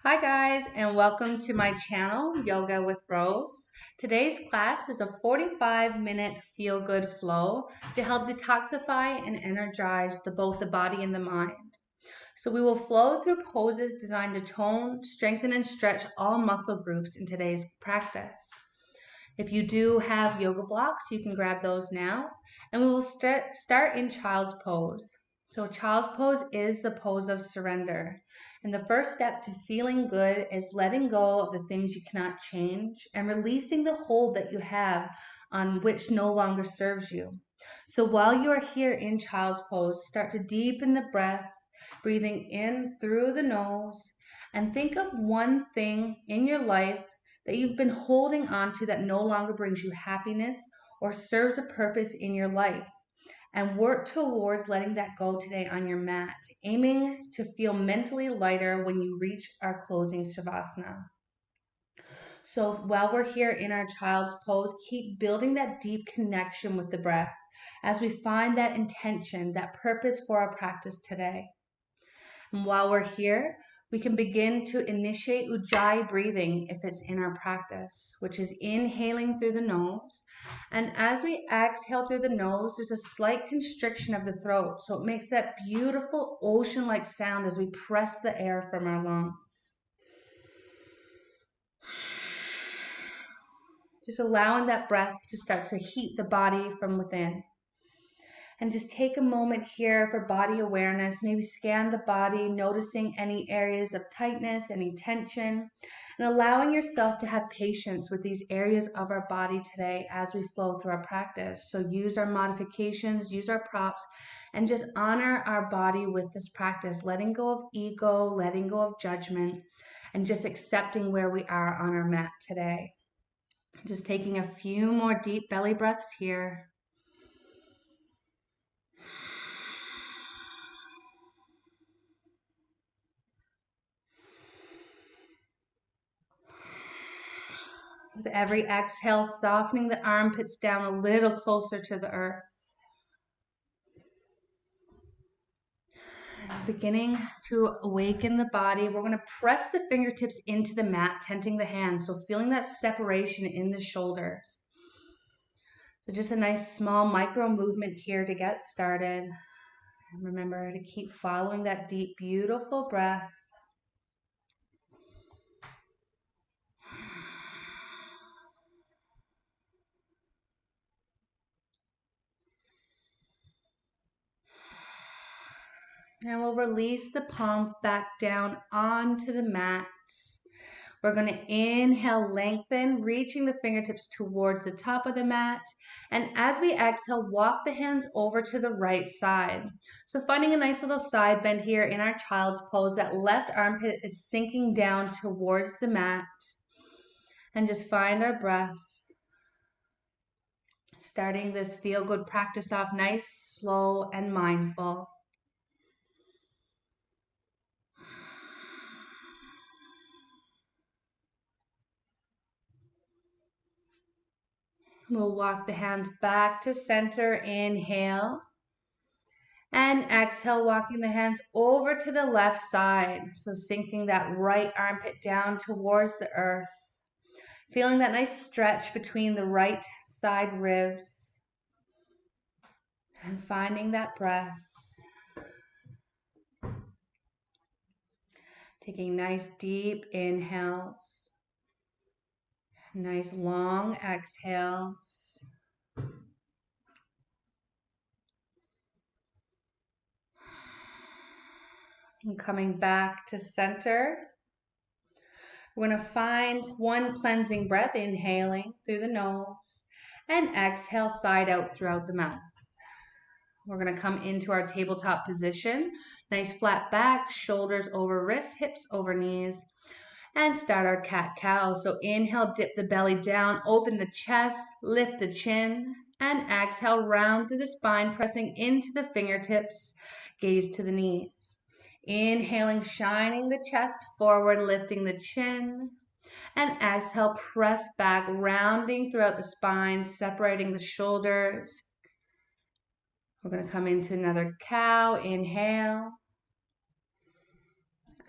Hi guys, and welcome to my channel, Yoga with Rose. Today's class is a 45-minute feel-good flow to help detoxify and energize both the body and the mind. So we will flow through poses designed to tone, strengthen, and stretch all muscle groups in today's practice. If you do have yoga blocks, you can grab those now. And we will start in child's pose. So child's pose is the pose of surrender. And the first step to feeling good is letting go of the things you cannot change and releasing the hold that you have on which no longer serves you. So while you are here in child's pose, start to deepen the breath, breathing in through the nose, and think of one thing in your life that you've been holding on to that no longer brings you happiness or serves a purpose in your life, and work towards letting that go today on your mat, aiming to feel mentally lighter when you reach our closing Shavasana. So while we're here in our child's pose, keep building that deep connection with the breath as we find that intention, that purpose for our practice today. And while we're here, we can begin to initiate Ujjayi breathing if it's in our practice, which is inhaling through the nose. And as we exhale through the nose, there's a slight constriction of the throat. So it makes that beautiful ocean-like sound as we press the air from our lungs. Just allowing that breath to start to heat the body from within. And just take a moment here for body awareness. Maybe scan the body, noticing any areas of tightness, any tension, and allowing yourself to have patience with these areas of our body today as we flow through our practice. So use our modifications, use our props, and just honor our body with this practice, letting go of ego, letting go of judgment, and just accepting where we are on our mat today. Just taking a few more deep belly breaths here. With every exhale, softening the armpits down a little closer to the earth. Beginning to awaken the body, we're going to press the fingertips into the mat, tenting the hands, so feeling that separation in the shoulders. So just a nice small micro movement here to get started. And remember to keep following that deep, beautiful breath. And we'll release the palms back down onto the mat. We're going to inhale, lengthen, reaching the fingertips towards the top of the mat. And as we exhale, walk the hands over to the right side. So finding a nice little side bend here in our child's pose. That left armpit is sinking down towards the mat. And just find our breath. Starting this feel-good practice off nice, slow, and mindful. We'll walk the hands back to center, inhale. And exhale, walking the hands over to the left side. So sinking that right armpit down towards the earth. Feeling that nice stretch between the right side ribs. And finding that breath. Taking nice deep inhales. Nice long exhales. And coming back to center. We're going to find one cleansing breath, inhaling through the nose. And exhale, side out throughout the mouth. We're going to come into our tabletop position. Nice flat back, shoulders over wrists, hips over knees. And start our cat-cow. So inhale, dip the belly down, open the chest, lift the chin. And exhale, round through the spine, pressing into the fingertips, gaze to the knees. Inhaling, shining the chest forward, lifting the chin. And exhale, press back, rounding throughout the spine, separating the shoulders. We're going to come into another cow. Inhale.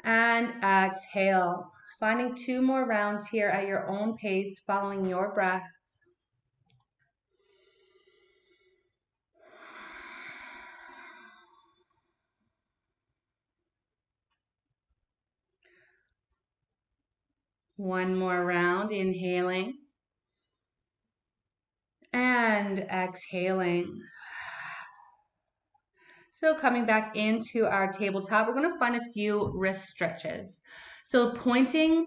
And exhale. Finding 2 more rounds here at your own pace, following your breath. One more round, inhaling and exhaling. So coming back into our tabletop, we're going to find a few wrist stretches. So pointing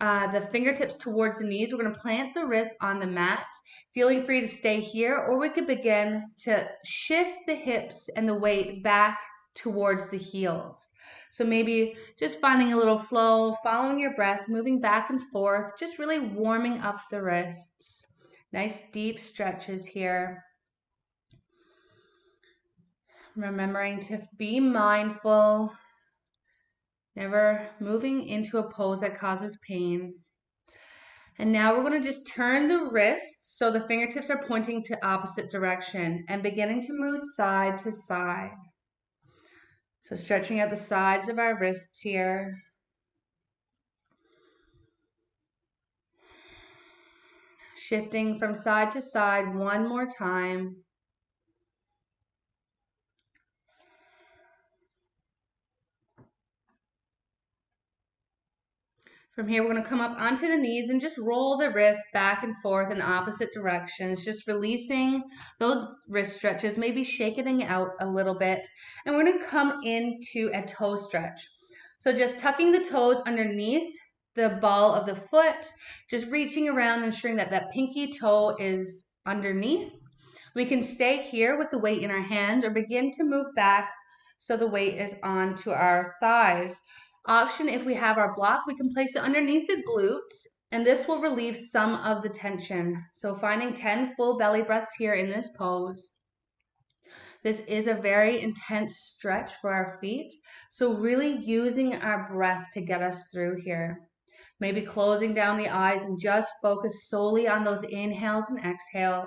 the fingertips towards the knees, we're going to plant the wrists on the mat, feeling free to stay here, or we could begin to shift the hips and the weight back towards the heels. So maybe just finding a little flow, following your breath, moving back and forth, just really warming up the wrists. Nice deep stretches here. Remembering to be mindful, never moving into a pose that causes pain. And now we're going to just turn the wrists so the fingertips are pointing to opposite direction and beginning to move side to side. So stretching out the sides of our wrists here. Shifting from side to side one more time. From here, we're going to come up onto the knees and just roll the wrists back and forth in opposite directions, just releasing those wrist stretches, maybe shaking out a little bit. And we're going to come into a toe stretch. So just tucking the toes underneath the ball of the foot, just reaching around, ensuring that that pinky toe is underneath. We can stay here with the weight in our hands or begin to move back so the weight is onto our thighs. Option, if we have our block, we can place it underneath the glutes, and this will relieve some of the tension. So finding 10 full belly breaths here in this pose. This is a very intense stretch for our feet, so really using our breath to get us through here. Maybe closing down the eyes and just focus solely on those inhales and exhales.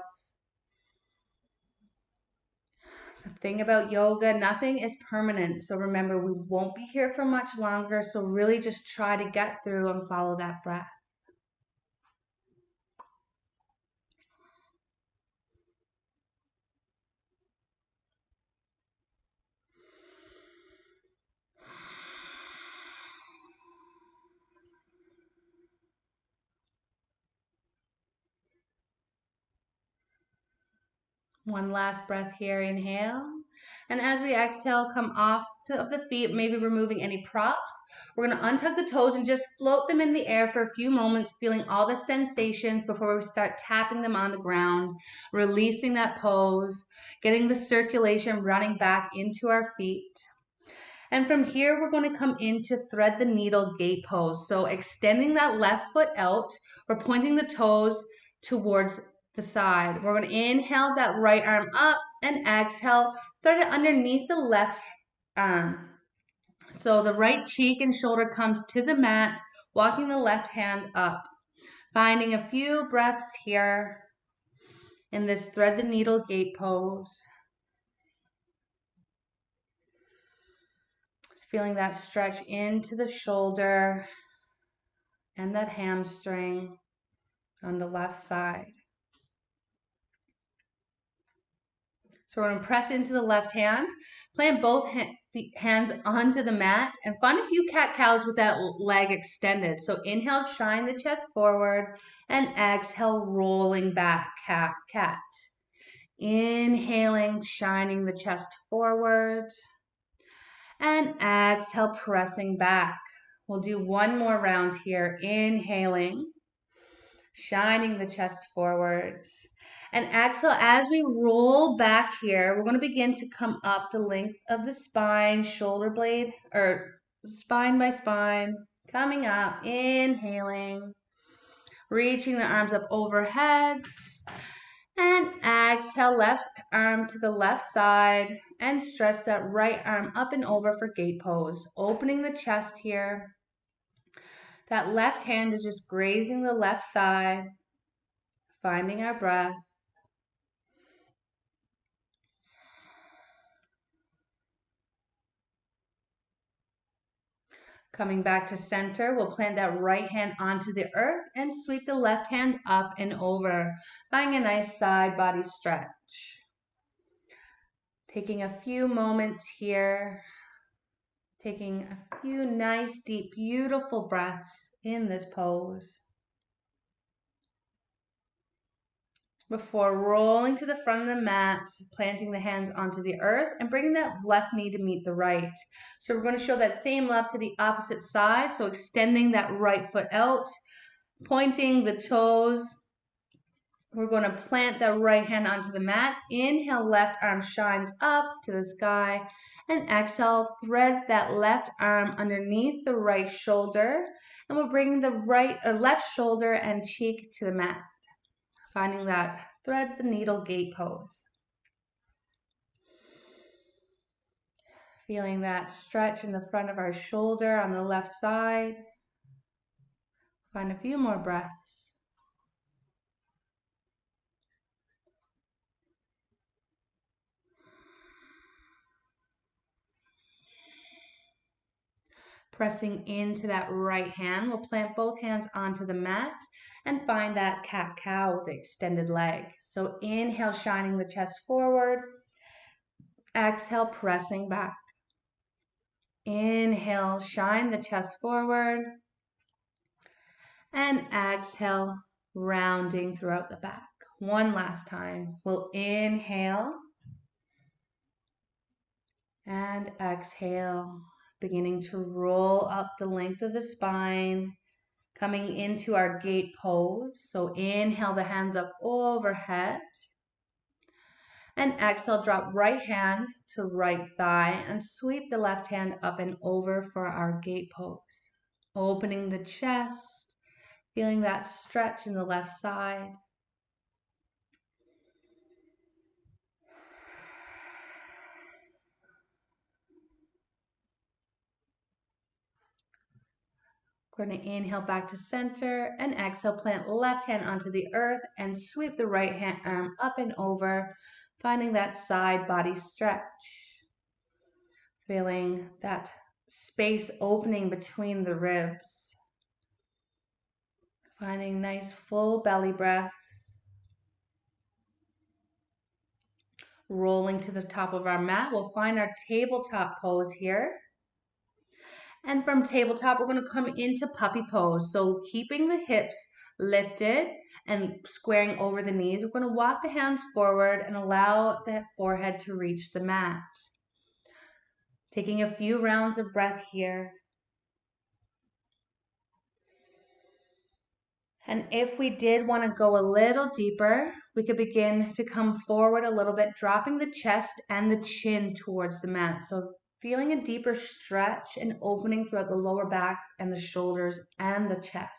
The thing about yoga, nothing is permanent. So remember, we won't be here for much longer. So really just try to get through and follow that breath. One last breath here, inhale. And as we exhale, come off of the feet, maybe removing any props. We're going to untuck the toes and just float them in the air for a few moments, feeling all the sensations before we start tapping them on the ground, releasing that pose, getting the circulation running back into our feet. And from here, we're going to come into thread the needle gate pose. So extending that left foot out, we're pointing the toes towards the side. We're going to inhale that right arm up and exhale, thread it underneath the left arm. So the right cheek and shoulder comes to the mat, walking the left hand up. Finding a few breaths here in this thread the needle gate pose. Just feeling that stretch into the shoulder and that hamstring on the left side. So we're going to press into the left hand, plant both hands onto the mat, and find a few cat-cows with that leg extended. So inhale, shine the chest forward, and exhale, rolling back, cat. Inhaling, shining the chest forward, and exhale, pressing back. We'll do one more round here, inhaling, shining the chest forward. And exhale, as we roll back here, we're going to begin to come up the length of the spine, shoulder blade, or spine by spine, coming up, inhaling, reaching the arms up overhead, and exhale, left arm to the left side, and stretch that right arm up and over for gate pose, opening the chest here. That left hand is just grazing the left thigh, finding our breath. Coming back to center, we'll plant that right hand onto the earth and sweep the left hand up and over, finding a nice side body stretch. Taking a few moments here, taking a few nice, deep, beautiful breaths in this pose, before rolling to the front of the mat, planting the hands onto the earth and bringing that left knee to meet the right. So we're going to show that same love to the opposite side. So extending that right foot out, pointing the toes. We're going to plant that right hand onto the mat. Inhale, left arm shines up to the sky. And exhale, thread that left arm underneath the right shoulder. And we're bringing the left shoulder and cheek to the mat. Finding that thread the needle gate pose. Feeling that stretch in the front of our shoulder on the left side. Find a few more breaths. Pressing into that right hand, we'll plant both hands onto the mat and find that cat-cow with the extended leg. So inhale, shining the chest forward. Exhale, pressing back. Inhale, shine the chest forward. And exhale, rounding throughout the back. One last time. We'll inhale and exhale, beginning to roll up the length of the spine, coming into our gate pose. So inhale the hands up overhead. And exhale, drop right hand to right thigh and sweep the left hand up and over for our gate pose. Opening the chest, feeling that stretch in the left side. We're going to inhale back to center and exhale, plant left hand onto the earth and sweep the right hand arm up and over, finding that side body stretch. Feeling that space opening between the ribs. Finding nice full belly breaths. Rolling to the top of our mat, we'll find our tabletop pose here. And from tabletop, we're going to come into puppy pose. So keeping the hips lifted and squaring over the knees, we're going to walk the hands forward and allow the forehead to reach the mat. Taking a few rounds of breath here. And if we did want to go a little deeper, we could begin to come forward a little bit, dropping the chest and the chin towards the mat. So feeling a deeper stretch and opening throughout the lower back and the shoulders and the chest.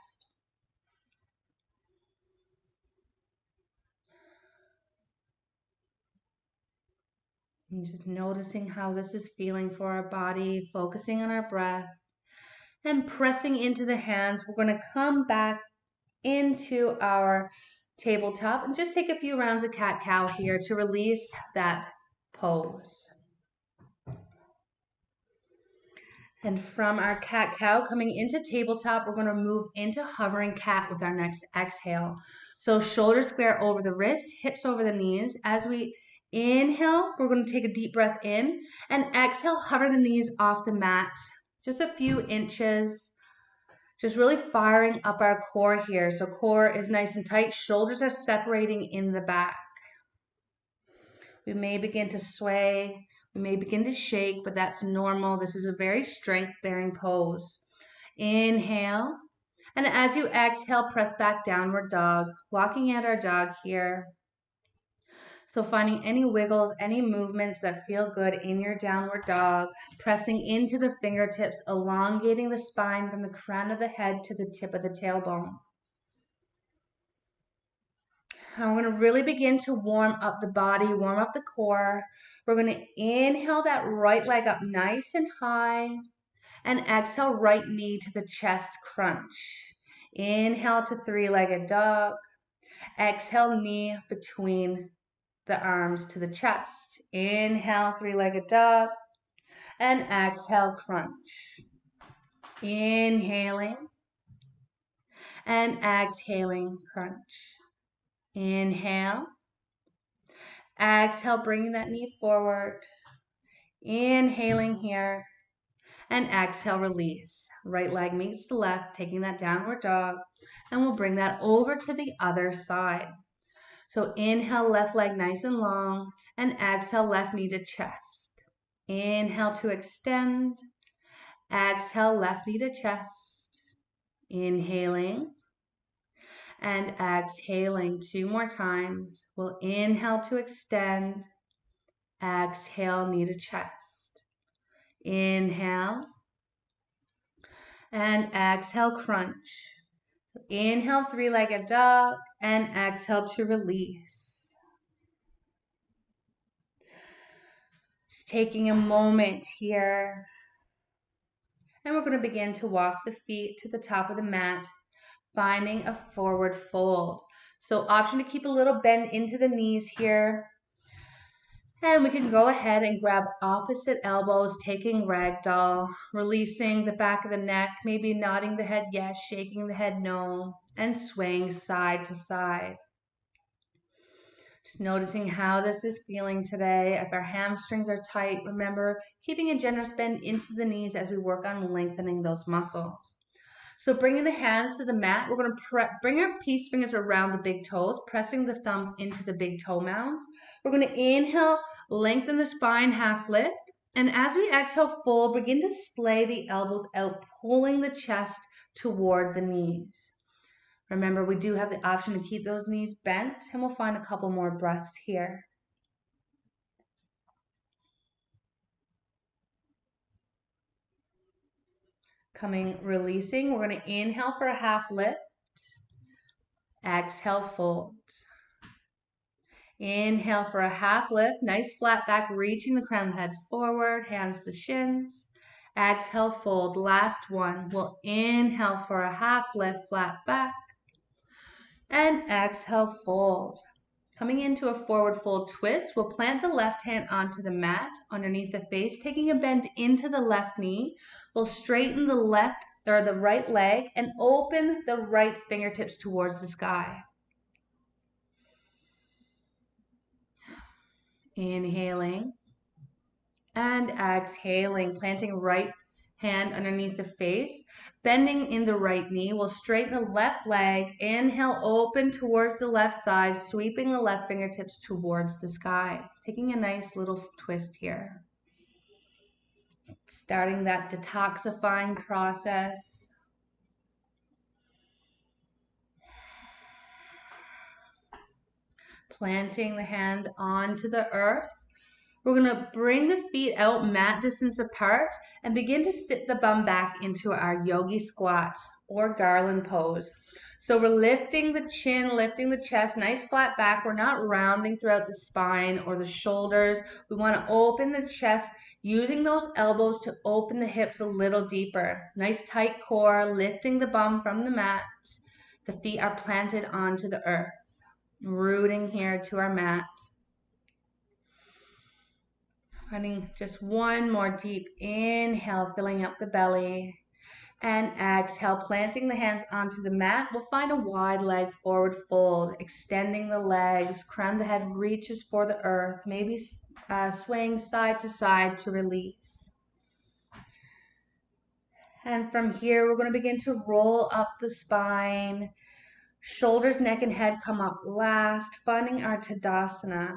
And just noticing how this is feeling for our body, focusing on our breath and pressing into the hands. We're going to come back into our tabletop and just take a few rounds of cat-cow here to release that pose. And from our cat-cow coming into tabletop, we're going to move into hovering cat with our next exhale. So shoulders square over the wrist, hips over the knees. As we inhale, we're going to take a deep breath in and exhale, hover the knees off the mat, just a few inches. Just really firing up our core here. So core is nice and tight. Shoulders are separating in the back. We may begin to sway. We may begin to shake, but that's normal. This is a very strength-bearing pose. Inhale. And as you exhale, press back downward dog. Walking at our dog here. So finding any wiggles, any movements that feel good in your downward dog, pressing into the fingertips, elongating the spine from the crown of the head to the tip of the tailbone. And we're going to really begin to warm up the body, warm up the core. We're going to inhale that right leg up nice and high and exhale right knee to the chest crunch. Inhale to three-legged dog. Exhale knee between the arms to the chest. Inhale, three-legged dog, and exhale, crunch. Inhaling and exhaling, crunch. Inhale. Exhale, bringing that knee forward. Inhaling here. And exhale, release. Right leg meets the left, taking that downward dog. And we'll bring that over to the other side. So inhale, left leg nice and long. And exhale, left knee to chest. Inhale to extend. Exhale, left knee to chest. Inhaling. And exhaling 2 more times. We'll inhale to extend. Exhale, knee to chest. Inhale. And exhale, crunch. So inhale, 3-legged dog, and exhale to release. Just taking a moment here. And we're going to begin to walk the feet to the top of the mat, finding a forward fold. So option to keep a little bend into the knees here. And we can go ahead and grab opposite elbows, taking ragdoll, releasing the back of the neck, maybe nodding the head yes, shaking the head no, and swaying side to side. Just noticing how this is feeling today. If our hamstrings are tight, remember keeping a generous bend into the knees as we work on lengthening those muscles. So bringing the hands to the mat, we're going to bring our peace fingers around the big toes, pressing the thumbs into the big toe mounds. We're going to inhale, lengthen the spine, half lift. And as we exhale, fold, begin to splay the elbows out, pulling the chest toward the knees. Remember, we do have the option to keep those knees bent, and we'll find a couple more breaths here. Releasing, we're going to inhale for a half lift. Exhale, fold. Inhale for a half lift, nice flat back, reaching the crown of the head forward, hands to shins. Exhale, fold, last one. We'll inhale for a half lift, flat back. And exhale, fold. Coming into a forward fold twist, we'll plant the left hand onto the mat underneath the face, taking a bend into the left knee. We'll straighten the right leg and open the right fingertips towards the sky. Inhaling and exhaling, planting right hand underneath the face, bending in the right knee. We'll straighten the left leg. Inhale, open towards the left side, sweeping the left fingertips towards the sky. Taking a nice little twist here. Starting that detoxifying process. Planting the hand onto the earth. We're going to bring the feet out mat distance apart and begin to sit the bum back into our yogi squat or garland pose. So we're lifting the chin, lifting the chest, nice flat back. We're not rounding throughout the spine or the shoulders. We want to open the chest, using those elbows to open the hips a little deeper. Nice tight core, lifting the bum from the mat. The feet are planted onto the earth, rooting here to our mat. Finding just one more deep inhale, filling up the belly. And exhale, planting the hands onto the mat. We'll find a wide leg forward fold, extending the legs, crown of the head reaches for the earth, maybe swaying side to side to release. And from here, we're going to begin to roll up the spine. Shoulders, neck, and head come up last, finding our Tadasana,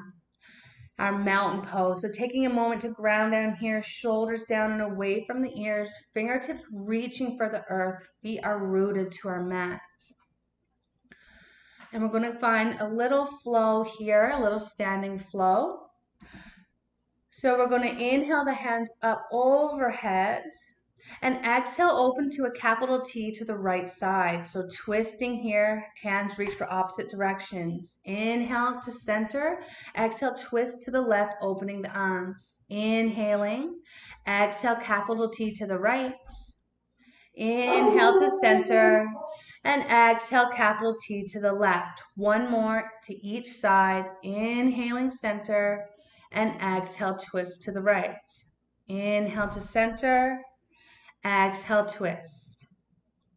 our mountain pose. So taking a moment to ground down here, shoulders down and away from the ears, fingertips reaching for the earth, feet are rooted to our mat. And we're going to find a little flow here, a little standing flow. So we're going to inhale the hands up overhead and exhale, open to a capital T to the right side. So twisting here, hands reach for opposite directions. Inhale to center, exhale, twist to the left, opening the arms. Inhaling, exhale, capital T to the right. Inhale to center, and exhale, capital T to the left. One more to each side. Inhaling, center, and exhale, twist to the right. Inhale to center. Exhale, twist.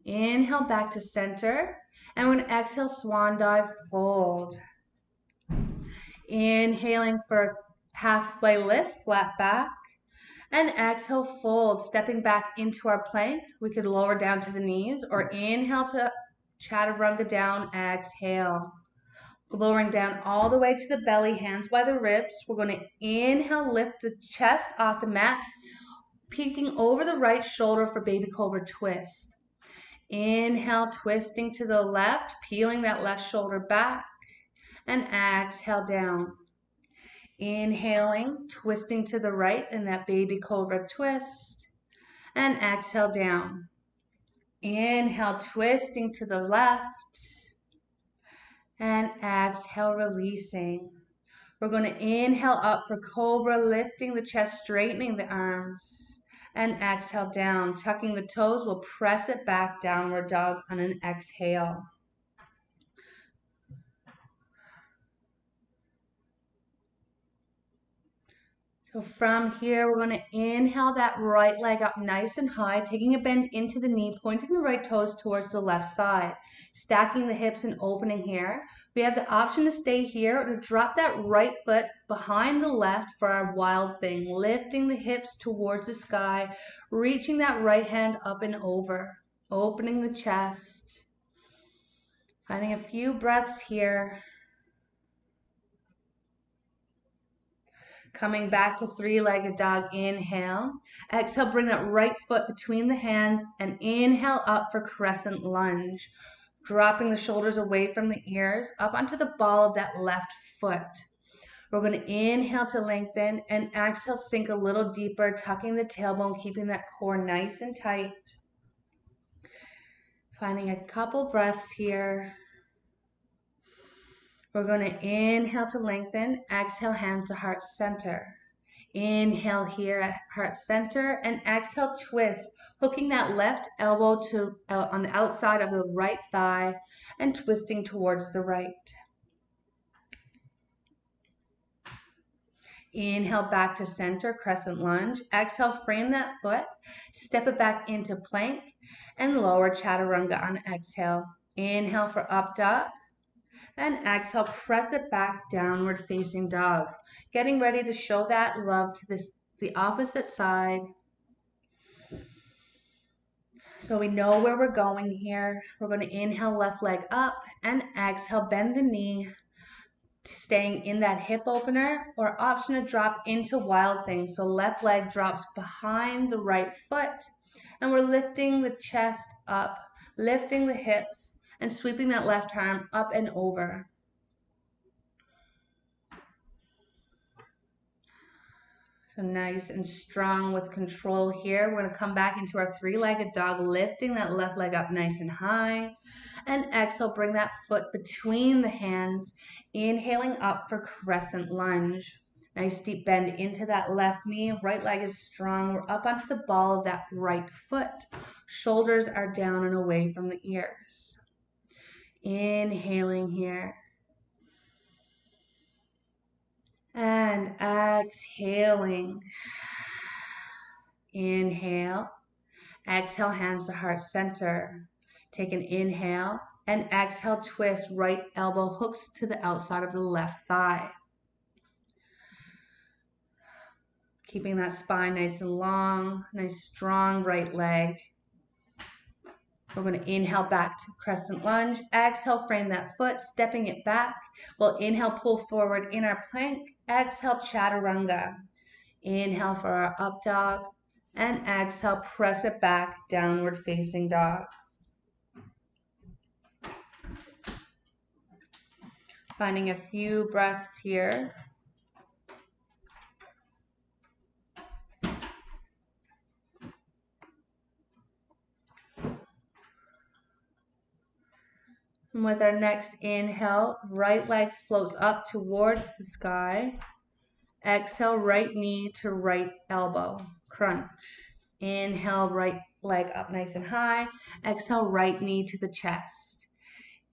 Inhale back to center. And we're going to exhale, swan dive, fold. Inhaling for halfway lift, flat back. And exhale, fold, stepping back into our plank. We could lower down to the knees or inhale to chaturanga down, exhale. Lowering down all the way to the belly, hands by the ribs. We're going to inhale, lift the chest off the mat, peeking over the right shoulder for baby cobra twist. Inhale, twisting to the left, peeling that left shoulder back, and exhale down. Inhaling, twisting to the right in that baby cobra twist, and exhale down. Inhale, twisting to the left, and exhale, releasing. We're going to inhale up for cobra, lifting the chest, straightening the arms, and exhale down. Tucking the toes, we'll press it back, downward dog on an exhale. So from here, we're going to inhale that right leg up nice and high, taking a bend into the knee, pointing the right toes towards the left side, stacking the hips and opening here. We have the option to stay here or to drop that right foot behind the left for our wild thing, lifting the hips towards the sky, reaching that right hand up and over, opening the chest, finding a few breaths here. Coming back to three-legged dog, inhale. Exhale, bring that right foot between the hands and inhale up for crescent lunge. Dropping the shoulders away from the ears, up onto the ball of that left foot. We're going to inhale to lengthen and exhale, sink a little deeper, tucking the tailbone, keeping that core nice and tight. Finding a couple breaths here. We're going to inhale to lengthen, exhale, hands to heart center. Inhale here at heart center and exhale, twist, hooking that left elbow to on the outside of the right thigh and twisting towards the right. Inhale back to center, crescent lunge. Exhale, frame that foot, step it back into plank and lower chaturanga on exhale. Inhale for up dog. And exhale, press it back, downward facing dog. Getting ready to show that love to the opposite side. So we know where we're going here. We're going to inhale, left leg up, and exhale, bend the knee, staying in that hip opener, or option to drop into wild thing. So left leg drops behind the right foot, and we're lifting the chest up, lifting the hips, and sweeping that left arm up and over. So nice and strong with control here. We're going to come back into our three-legged dog, lifting that left leg up nice and high. And exhale, bring that foot between the hands, inhaling up for crescent lunge. Nice deep bend into that left knee. Right leg is strong. We're up onto the ball of that right foot. Shoulders are down and away from the ears. Inhaling here. And exhaling. Inhale. Exhale, hands to heart center. Take an inhale and exhale, twist. Right elbow hooks to the outside of the left thigh. Keeping that spine nice and long, nice strong right leg. We're going to inhale back to crescent lunge. Exhale, frame that foot, stepping it back. We'll inhale, pull forward in our plank. Exhale, chaturanga. Inhale for our up dog. And exhale, press it back, downward facing dog. Finding a few breaths here. And with our next inhale, right leg floats up towards the sky. Exhale, right knee to right elbow, crunch. Inhale, right leg up nice and high. Exhale, right knee to the chest.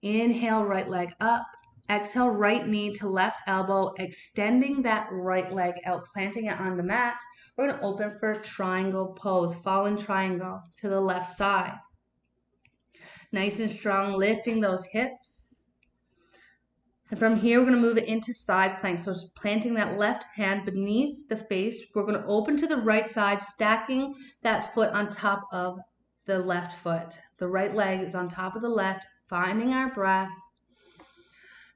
Inhale, right leg up. Exhale, right knee to left elbow, extending that right leg out, planting it on the mat. We're going to open for triangle pose, fallen triangle to the left side. Nice and strong, lifting those hips. And from here, we're going to move it into side plank. So planting that left hand beneath the face. We're going to open to the right side, stacking that foot on top of the left foot. The right leg is on top of the left, finding our breath.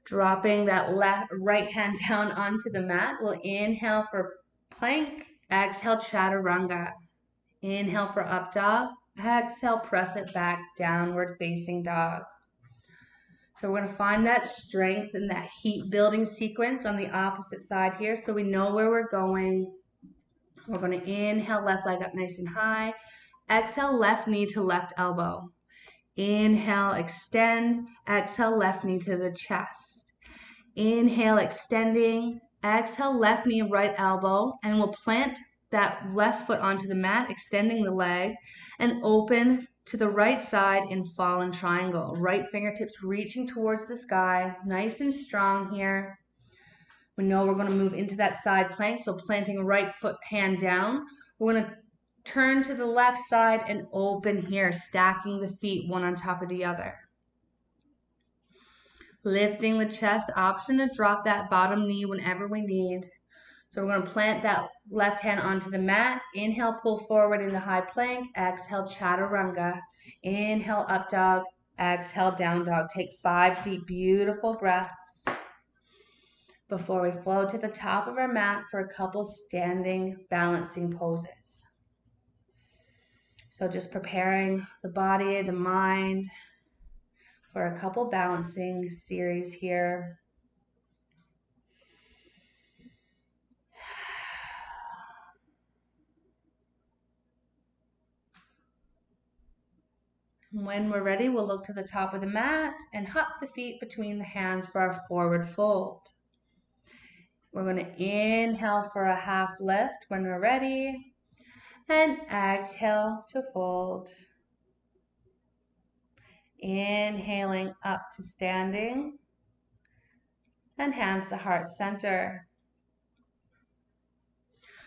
Dropping that right hand down onto the mat. We'll inhale for plank. Exhale, chaturanga. Inhale for up dog. Exhale, press it back, downward facing dog. So we're going to find that strength and that heat building sequence on the opposite side here so we know where we're going. We're going to inhale, left leg up nice and high. Exhale, left knee to left elbow. Inhale, extend. Exhale, left knee to the chest. Inhale, extending. Exhale, left knee, right elbow. And we'll plant that left foot onto the mat, extending the leg, and open to the right side in fallen triangle. Right fingertips reaching towards the sky. Nice and strong here. We know we're going to move into that side plank, so planting right foot hand down. We're going to turn to the left side and open here, stacking the feet one on top of the other. Lifting the chest, option to drop that bottom knee whenever we need. So we're going to plant that left hand onto the mat. Inhale, pull forward into high plank. Exhale, chaturanga. Inhale, up dog. Exhale, down dog. Take 5 deep, beautiful breaths before we flow to the top of our mat for a couple standing balancing poses. So just preparing the body, the mind for a couple balancing series here. When we're ready, we'll look to the top of the mat and hop the feet between the hands for our forward fold. We're going to inhale for a half lift when we're ready, and exhale to fold. Inhaling up to standing, and hands to heart center.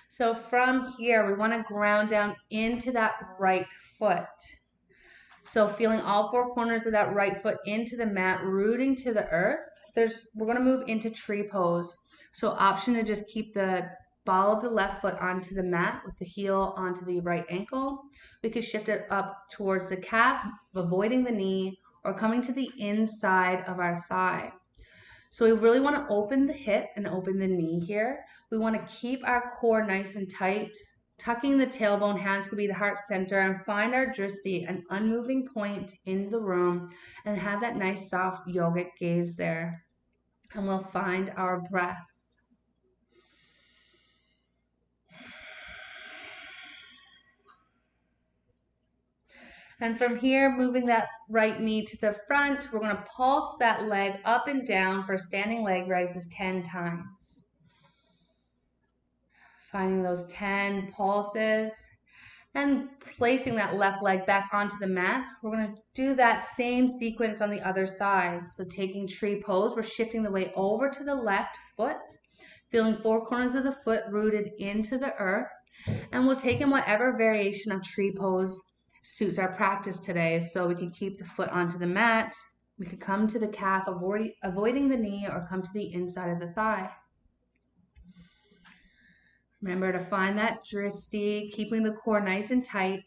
So from here, we want to ground down into that right foot. So feeling all 4 corners of that right foot into the mat, rooting to the earth. We're going to move into tree pose. So option to just keep the ball of the left foot onto the mat with the heel onto the right ankle. We could shift it up towards the calf, avoiding the knee, or coming to the inside of our thigh. So we really want to open the hip and open the knee here. We want to keep our core nice and tight. Tucking the tailbone, hands could be the heart center, and find our drishti, an unmoving point in the room, and have that nice soft yogic gaze there. And we'll find our breath. And from here, moving that right knee to the front, we're going to pulse that leg up and down for standing leg raises 10 times. Finding those 10 pulses and placing that left leg back onto the mat. We're going to do that same sequence on the other side. So taking tree pose, we're shifting the weight over to the left foot, feeling 4 corners of the foot rooted into the earth. And we'll take in whatever variation of tree pose suits our practice today. So we can keep the foot onto the mat. We could come to the calf, avoiding the knee, or come to the inside of the thigh. Remember to find that drishti, keeping the core nice and tight.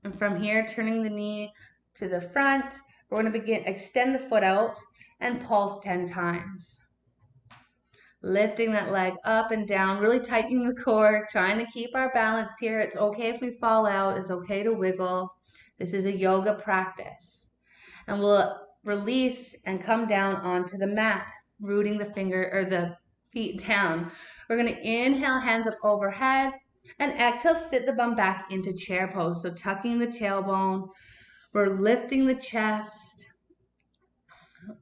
And from here, turning the knee to the front, we're going to extend the foot out and pulse 10 times. Lifting that leg up and down, really tightening the core, trying to keep our balance here. It's okay if we fall out. It's okay to wiggle. This is a yoga practice. And we'll release and come down onto the mat, rooting the feet down. We're going to inhale, hands up overhead, and exhale, sit the bum back into chair pose. So tucking the tailbone, we're lifting the chest.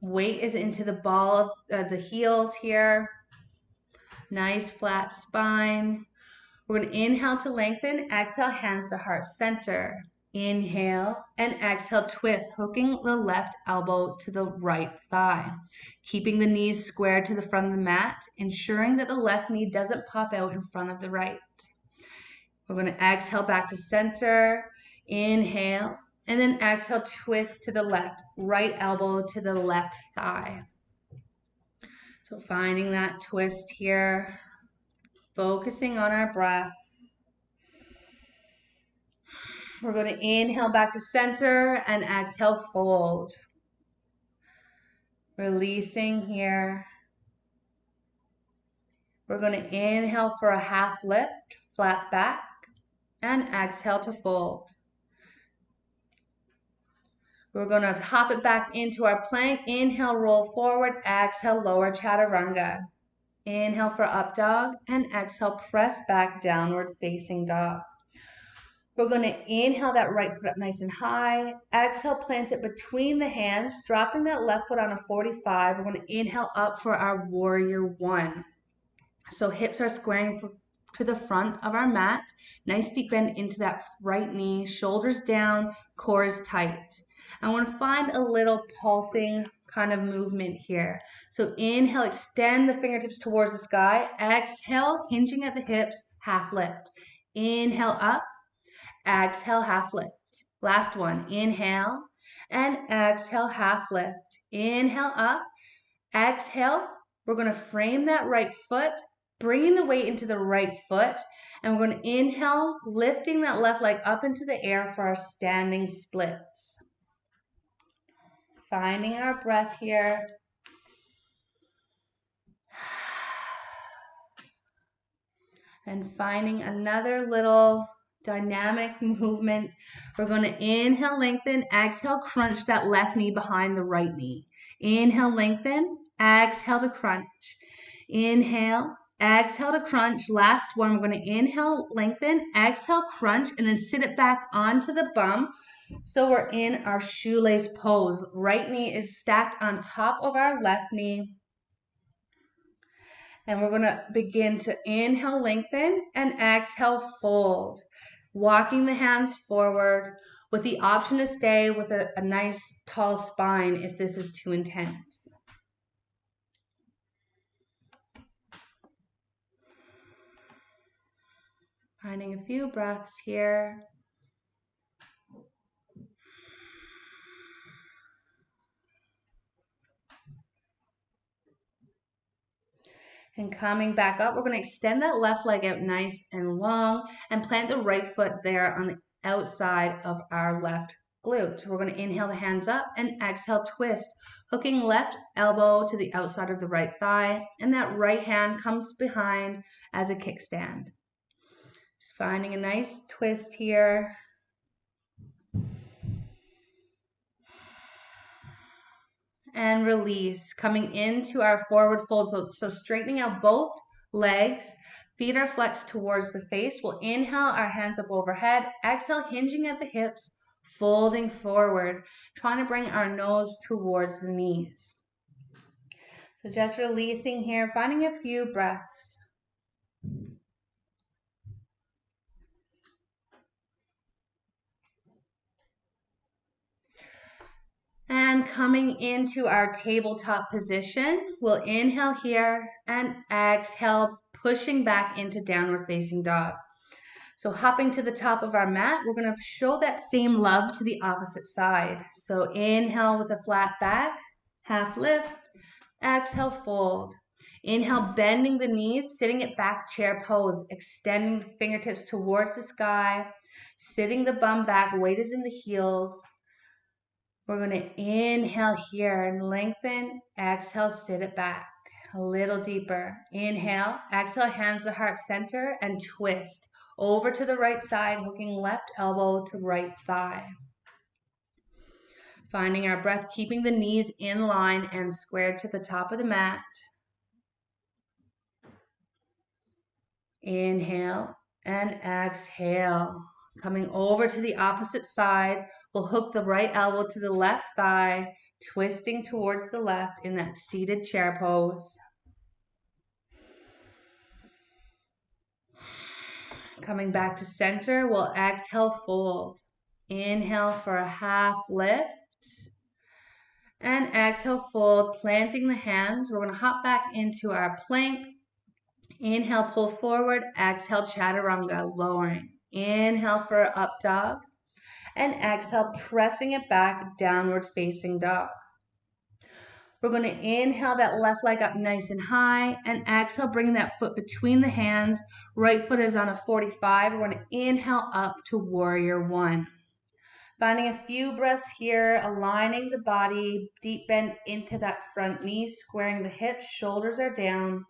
Weight is into the ball of the heels here. Nice flat spine. We're going to inhale to lengthen, exhale, hands to heart center. Inhale and exhale, twist, hooking the left elbow to the right thigh. Keeping the knees squared to the front of the mat, ensuring that the left knee doesn't pop out in front of the right. We're going to exhale back to center, inhale, and then exhale, twist to the left, right elbow to the left thigh. So finding that twist here, focusing on our breath. We're going to inhale back to center and exhale, fold. Releasing here. We're going to inhale for a half lift, flat back, and exhale to fold. We're going to hop it back into our plank. Inhale, roll forward. Exhale, lower chaturanga. Inhale for up dog and exhale, press back, downward facing dog. We're going to inhale that right foot up nice and high. Exhale, plant it between the hands, dropping that left foot on a 45. We're going to inhale up for our warrior one. So hips are squaring to the front of our mat. Nice deep bend into that right knee, shoulders down, core is tight. I want to find a little pulsing kind of movement here. So inhale, extend the fingertips towards the sky. Exhale, hinging at the hips, half lift. Inhale up, exhale, half lift. Last one, inhale and exhale, half lift. Inhale up, exhale. We're going to frame that right foot, bringing the weight into the right foot, and we're going to inhale, lifting that left leg up into the air for our standing splits. Finding our breath here. And finding another little dynamic movement. We're going to inhale, lengthen, exhale, crunch that left knee behind the right knee. Inhale, lengthen, exhale to crunch. Inhale, exhale to crunch. Last one, we're going to inhale, lengthen, exhale, crunch, and then sit it back onto the bum. So we're in our shoelace pose. Right knee is stacked on top of our left knee. And we're going to begin to inhale, lengthen, and exhale, fold. Walking the hands forward with the option to stay with a nice tall spine if this is too intense. Finding a few breaths here. And coming back up, we're going to extend that left leg out nice and long and plant the right foot there on the outside of our left glute. We're going to inhale the hands up and exhale, twist, hooking left elbow to the outside of the right thigh, and that right hand comes behind as a kickstand. Just finding a nice twist here. And release, coming into our forward fold pose. So straightening out both legs, feet are flexed towards the face. We'll inhale our hands up overhead, exhale, hinging at the hips, folding forward, trying to bring our nose towards the knees. So just releasing here, finding a few breaths. And coming into our tabletop position, we'll inhale here and exhale, pushing back into downward facing dog. So hopping to the top of our mat, we're going to show that same love to the opposite side. So inhale with a flat back, half lift, exhale, fold. Inhale, bending the knees, sitting it back, chair pose, extending the fingertips towards the sky, sitting the bum back, weight is in the heels. We're going to inhale here and lengthen, exhale, sit it back. A little deeper. Inhale, exhale, hands to heart center and twist. Over to the right side, hooking left elbow to right thigh. Finding our breath, keeping the knees in line and squared to the top of the mat. Inhale and exhale. Coming over to the opposite side, we'll hook the right elbow to the left thigh, twisting towards the left in that seated chair pose. Coming back to center, we'll exhale, fold. Inhale for a half lift. And exhale, fold, planting the hands. We're going to hop back into our plank. Inhale, pull forward. Exhale, chaturanga, lowering. Inhale for up dog. And exhale, pressing it back, downward facing dog. We're going to inhale that left leg up nice and high, and exhale, bringing that foot between the hands. Right foot is on a 45. We're going to inhale up to warrior one. Finding a few breaths here, aligning the body, deep bend into that front knee, squaring the hips, shoulders are down.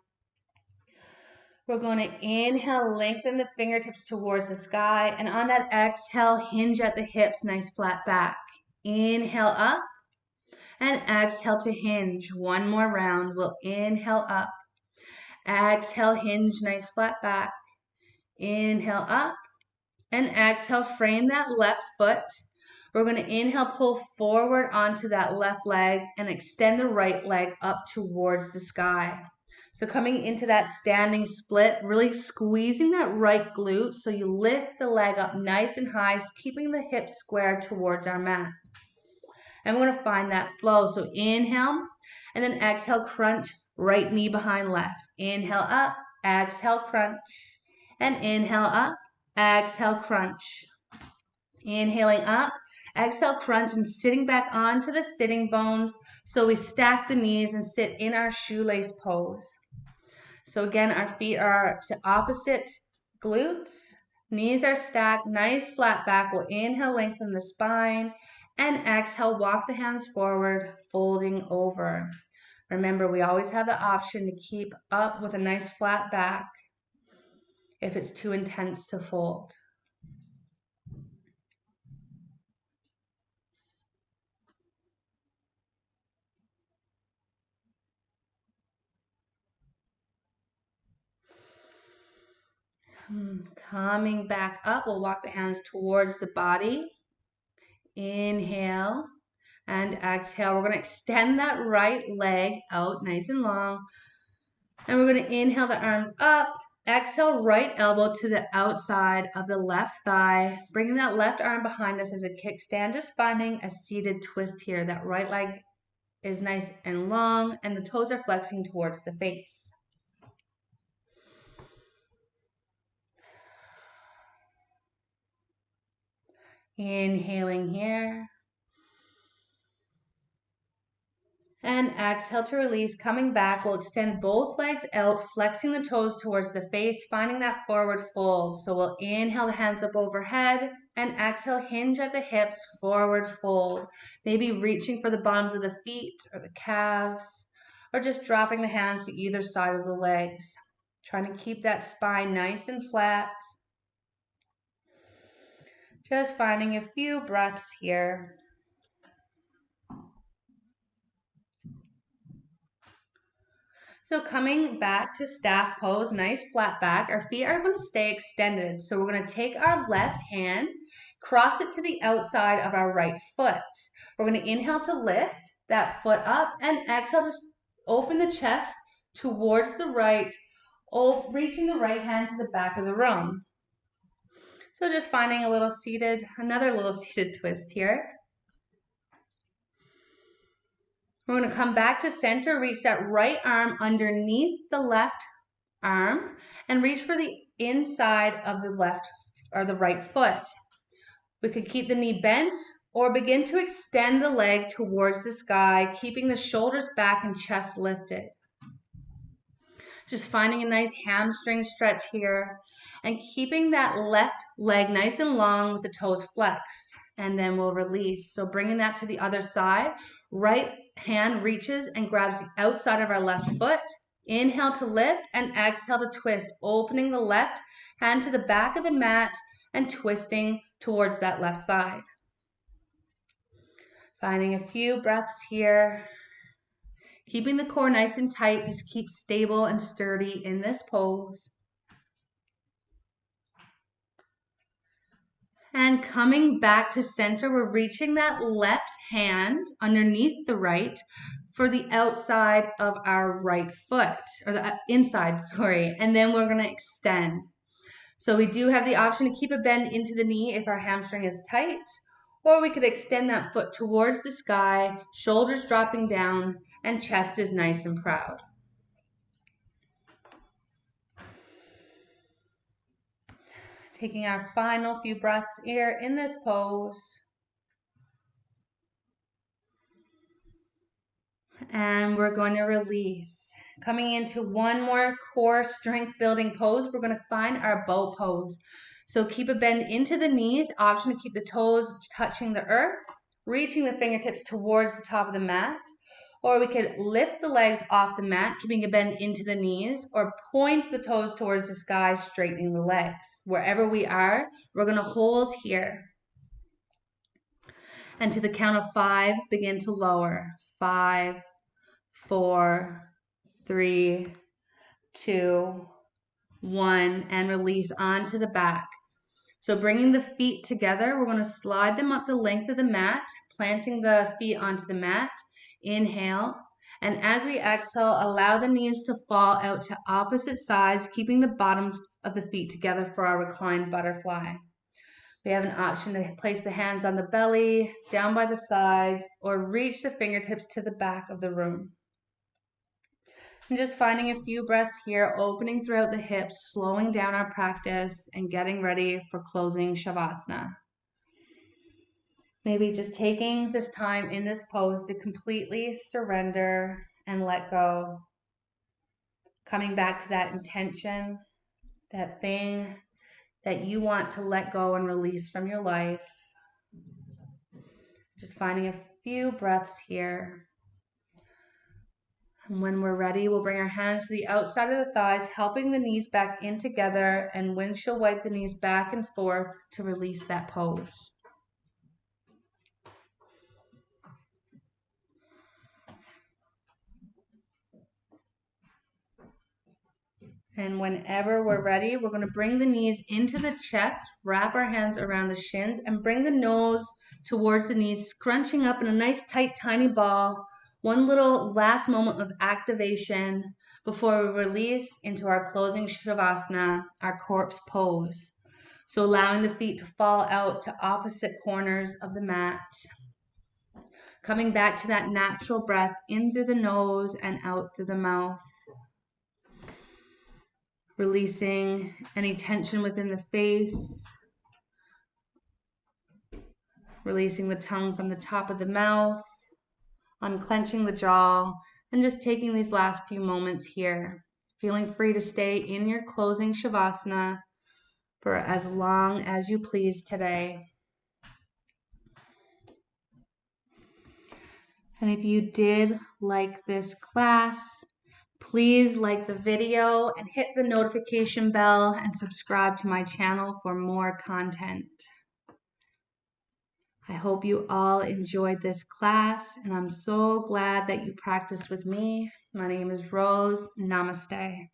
We're going to inhale, lengthen the fingertips towards the sky, and on that exhale, hinge at the hips, nice flat back. Inhale up. And exhale to hinge. One more round. We'll inhale up. Exhale, hinge, nice flat back. Inhale up. And exhale, frame that left foot. We're going to inhale, pull forward onto that left leg and extend the right leg up towards the sky. So coming into that standing split, really squeezing that right glute so you lift the leg up nice and high, keeping the hips square towards our mat. And we're going to find that flow. So inhale, and then exhale, crunch, right knee behind left. Inhale up, exhale, crunch. And inhale up, exhale, crunch. Inhaling up, exhale, crunch, and sitting back onto the sitting bones. So we stack the knees and sit in our shoelace pose. So again, our feet are to opposite glutes. Knees are stacked, nice flat back. We'll inhale, lengthen the spine. And exhale, walk the hands forward, folding over. Remember, we always have the option to keep up with a nice flat back if it's too intense to fold. Coming back up, we'll walk the hands towards the body. Inhale and exhale. We're going to extend that right leg out nice and long. And we're going to inhale the arms up. Exhale, right elbow to the outside of the left thigh. Bringing that left arm behind us as a kickstand. Just finding a seated twist here. That right leg is nice and long, and the toes are flexing towards the face. Inhaling here. And exhale to release. Coming back, we'll extend both legs out, flexing the toes towards the face, finding that forward fold. So we'll inhale the hands up overhead, and exhale, hinge at the hips, forward fold. Maybe reaching for the bottoms of the feet or the calves, or just dropping the hands to either side of the legs. Trying to keep that spine nice and flat. Just finding a few breaths here. So coming back to staff pose, nice flat back. Our feet are going to stay extended. So we're going to take our left hand, cross it to the outside of our right foot. We're going to inhale to lift that foot up, and exhale to open the chest towards the right, reaching the right hand to the back of the room. So just finding another little seated twist here. We're going to come back to center, reach that right arm underneath the left arm, and reach for the inside of the left or the right foot. We could keep the knee bent or begin to extend the leg towards the sky, keeping the shoulders back and chest lifted. Just finding a nice hamstring stretch here and keeping that left leg nice and long with the toes flexed. And then we'll release. So bringing that to the other side. Right hand reaches and grabs the outside of our left foot. Inhale to lift and exhale to twist, opening the left hand to the back of the mat and twisting towards that left side. Finding a few breaths here. Keeping the core nice and tight, just keep stable and sturdy in this pose. And coming back to center, we're reaching that left hand underneath the right for the outside of our right foot, or the inside, sorry. And then we're going to extend. So we do have the option to keep a bend into the knee if our hamstring is tight, Or we could extend that foot towards the sky, shoulders dropping down, and chest is nice and proud. Taking our final few breaths here in this pose. And we're going to release. Coming into one more core strength building pose, we're going to find our boat pose. So keep a bend into the knees, option to keep the toes touching the earth, reaching the fingertips towards the top of the mat. Or we could lift the legs off the mat, keeping a bend into the knees, or point the toes towards the sky, straightening the legs. Wherever we are, we're going to hold here. And to the count of 5, begin to lower. 5, 4, 3, 2, 1, and release onto the back. So bringing the feet together, we're going to slide them up the length of the mat, planting the feet onto the mat. Inhale, and as we exhale, allow the knees to fall out to opposite sides, keeping the bottoms of the feet together for our reclined butterfly. We have an option to place the hands on the belly, down by the sides, or reach the fingertips to the back of the room. And just finding a few breaths here, opening throughout the hips, slowing down our practice, and getting ready for closing Shavasana. Maybe just taking this time in this pose to completely surrender and let go. Coming back to that intention, that thing that you want to let go and release from your life. Just finding a few breaths here. And when we're ready, we'll bring our hands to the outside of the thighs, helping the knees back in together, and windshield wipe the knees back and forth to release that pose. And whenever we're ready, we're going to bring the knees into the chest, wrap our hands around the shins, and bring the nose towards the knees, scrunching up in a nice, tight, tiny ball. One little last moment of activation before we release into our closing Shavasana, our corpse pose. So allowing the feet to fall out to opposite corners of the mat. Coming back to that natural breath in through the nose and out through the mouth. Releasing any tension within the face. Releasing the tongue from the top of the mouth. Unclenching the jaw. And just taking these last few moments here. Feeling free to stay in your closing Shavasana for as long as you please today. And if you did like this class, please like the video and hit the notification bell and subscribe to my channel for more content. I hope you all enjoyed this class, and I'm so glad that you practiced with me. My name is Rose. Namaste.